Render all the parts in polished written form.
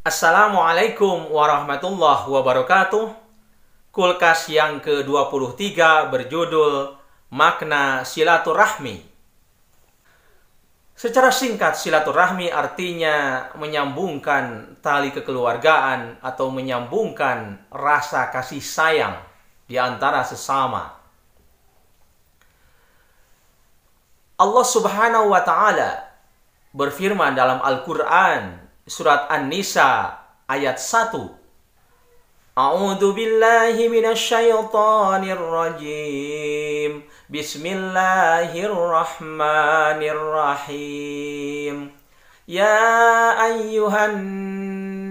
Assalamualaikum warahmatullahi wabarakatuh. Kulkas yang ke-23 berjudul Makna Silaturahmi. Secara singkat, silaturahmi artinya menyambungkan tali kekeluargaan atau menyambungkan rasa kasih sayang di antara sesama. Allah Subhanahu wa Ta'ala berfirman dalam Al-Quran, Surat An-Nisa ayat 1. A'udzu billahi minasyaitonir rajim. Bismillahirrahmanirrahim. Ya ayyuhan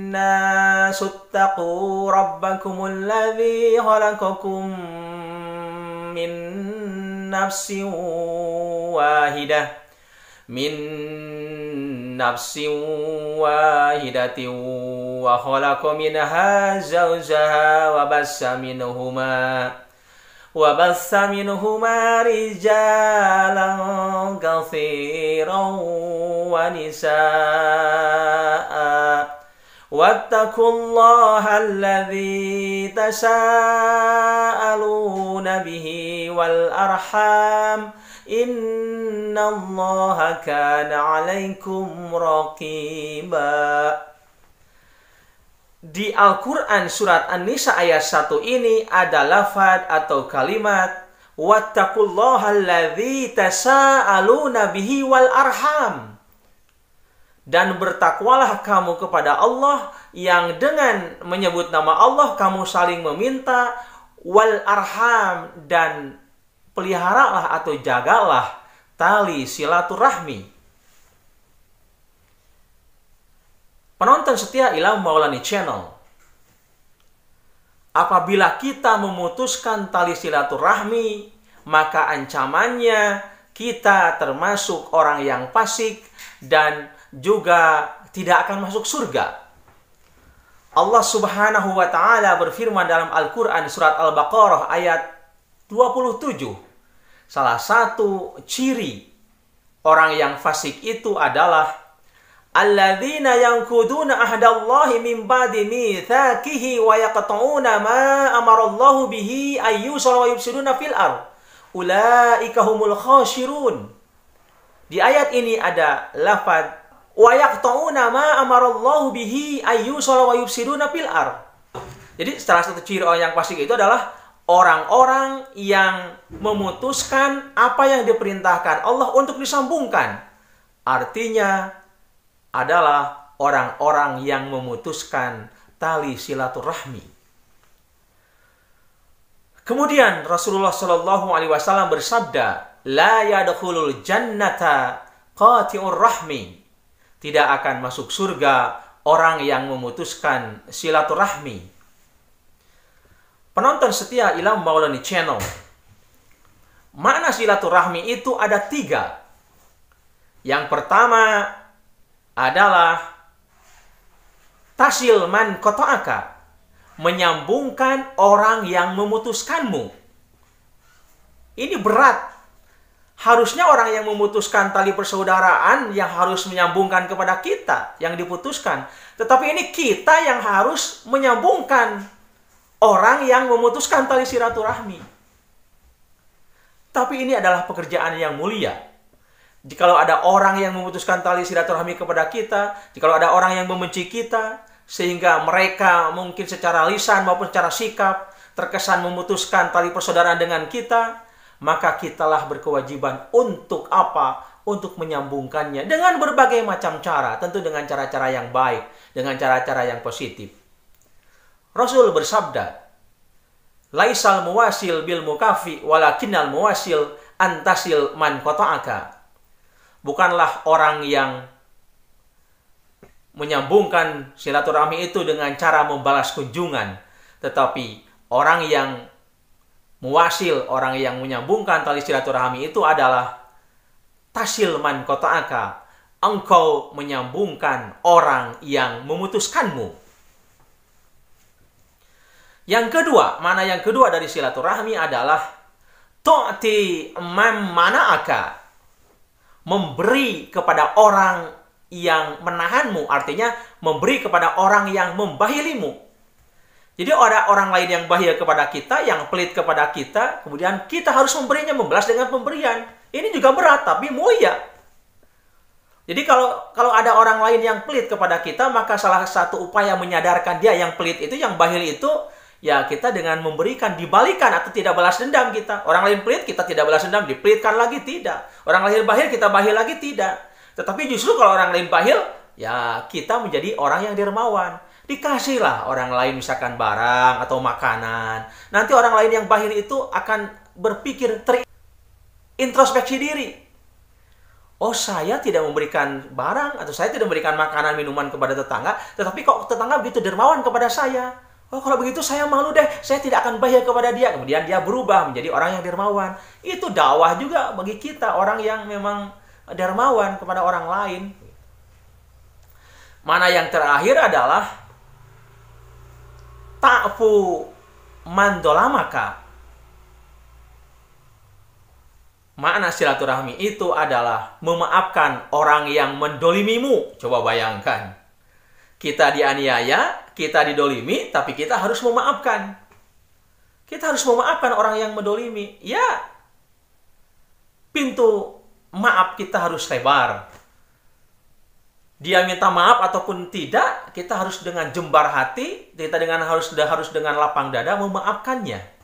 nasu ttaqu rabbakumul ladzi khalaqakum min nafsin wahidah. Nafsin wahidatin wa khalaqa minha zawjaha wa bassa minhuma rijalan katsiran wa nisaa wattaqullaha alladzi tasaaluna bihi wal arham innallaha kana 'alaikum raqiba. Di Al-Quran surat An-Nisa ayat 1 ini ada lafaz atau kalimat wattaqullaha alladzi tasaaluna bihi wal arham. Dan bertakwalah kamu kepada Allah yang dengan menyebut nama Allah kamu saling meminta, wal arham, dan peliharalah atau jagalah tali silaturahmi. Penonton setia Ilham Maulani Channel, apabila kita memutuskan tali silaturahmi, maka ancamannya kita termasuk orang yang fasik dan juga tidak akan masuk surga. Allah Subhanahu wa Ta'ala berfirman dalam Al-Quran surat Al-Baqarah ayat 27. Salah satu ciri orang yang fasik itu adalah alladzina yanquduna ahdallahi min ba'di mitsaqihi wa yaqta'una ma amarallahu bihi ayyusala wa yufsiduna fil ard. Ulaika humul khasirun. Di ayat ini ada lafaz wa yaqta'una ma amarallahu bihi ayyusala wa yufsiduna fil ard. Jadi salah satu ciri orang yang fasik itu adalah orang-orang yang memutuskan apa yang diperintahkan Allah untuk disambungkan. Artinya adalah orang-orang yang memutuskan tali silaturahmi. Kemudian Rasulullah Shallallahu Alaihi Wasallam bersabda, la yadkhulul jannata qati'ur rahmi. Tidak akan masuk surga orang yang memutuskan silaturahmi. Penonton setia Ilham Maulani Channel, makna silaturahmi itu ada 3. Yang pertama adalah tasil man qata'aka, menyambungkan orang yang memutuskanmu. Ini berat. Harusnya orang yang memutuskan tali persaudaraan yang harus menyambungkan kepada kita yang diputuskan. Tetapi ini kita yang harus menyambungkan orang yang memutuskan tali silaturahmi. Tapi ini adalah pekerjaan yang mulia. Jikalau ada orang yang memutuskan tali silaturahmi kepada kita, jikalau ada orang yang membenci kita, sehingga mereka mungkin secara lisan maupun secara sikap terkesan memutuskan tali persaudaraan dengan kita, maka kitalah berkewajiban untuk apa? Untuk menyambungkannya dengan berbagai macam cara, tentu dengan cara-cara yang baik, dengan cara-cara yang positif. Rasul bersabda, laisal muwasil bil mukafi walakinnal muwasil antasil man qata'aka. Bukanlah orang yang menyambungkan silaturahmi itu dengan cara membalas kunjungan, tetapi orang yang muwasil, orang yang menyambungkan tali silaturahmi itu adalah tasil man qata'aka. Engkau menyambungkan orang yang memutuskanmu. Yang kedua, makna yang kedua dari silaturahmi adalah tu'ti man mana'aka, memberi kepada orang yang menahanmu, artinya memberi kepada orang yang membahilimu. Jadi ada orang lain yang bahil kepada kita, yang pelit kepada kita, kemudian kita harus memberinya, membalas dengan pemberian. Ini juga berat, tapi mulia. Jadi kalau ada orang lain yang pelit kepada kita, maka salah satu upaya menyadarkan dia yang pelit itu, yang bahil itu, ya kita dengan memberikan, dibalikan atau tidak balas dendam kita. Orang lain pelit, kita tidak balas dendam, dipelitkan lagi, tidak. Orang lain bahil, kita bahil lagi, tidak. Tetapi justru kalau orang lain bahil, ya kita menjadi orang yang dermawan. Dikasihlah orang lain misalkan barang atau makanan. Nanti orang lain yang bahil itu akan berpikir, introspeksi diri. Oh, saya tidak memberikan barang atau saya tidak memberikan makanan, minuman kepada tetangga, tetapi kok tetangga begitu dermawan kepada saya. Oh, kalau begitu saya malu deh, saya tidak akan bahil kepada dia. Kemudian dia berubah menjadi orang yang dermawan. Itu dakwah juga bagi kita, orang yang memang dermawan kepada orang lain. Mana yang terakhir adalah ta'fu man dolamaka. Makna silaturahmi itu adalah memaafkan orang yang mendolimimu. Coba bayangkan, kita dianiaya, kita didolimi, tapi kita harus memaafkan. Kita harus memaafkan orang yang mendolimi. Ya, pintu maaf kita harus lebar. Dia minta maaf ataupun tidak, kita harus dengan jembar hati, kita harus dengan lapang dada memaafkannya.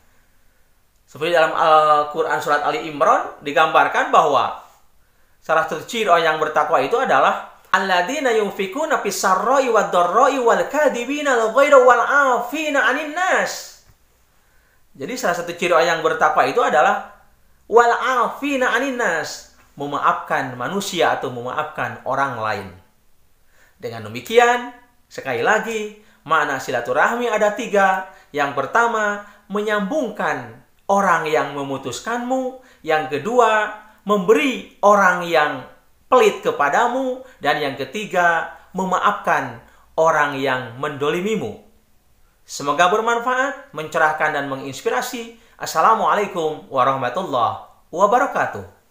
Seperti dalam Al-Quran surat Ali Imran digambarkan bahwa salah satu ciri orang yang bertakwa itu adalah alladzina yunfikuna fis sarra'i wad dharra'i wal kadhibina al-ghaidha wal 'afina 'anil nas. Jadi salah satu ciri orang yang bertakwa itu adalah wal 'afina 'anil nas, memaafkan manusia atau memaafkan orang lain. Dengan demikian, sekali lagi, makna silaturahmi ada 3. Yang pertama, menyambungkan orang yang memutuskanmu. Yang kedua, memberi orang yang pelit kepadamu. Dan yang ketiga, memaafkan orang yang mendolimimu. Semoga bermanfaat, mencerahkan dan menginspirasi. Assalamualaikum warahmatullahi wabarakatuh.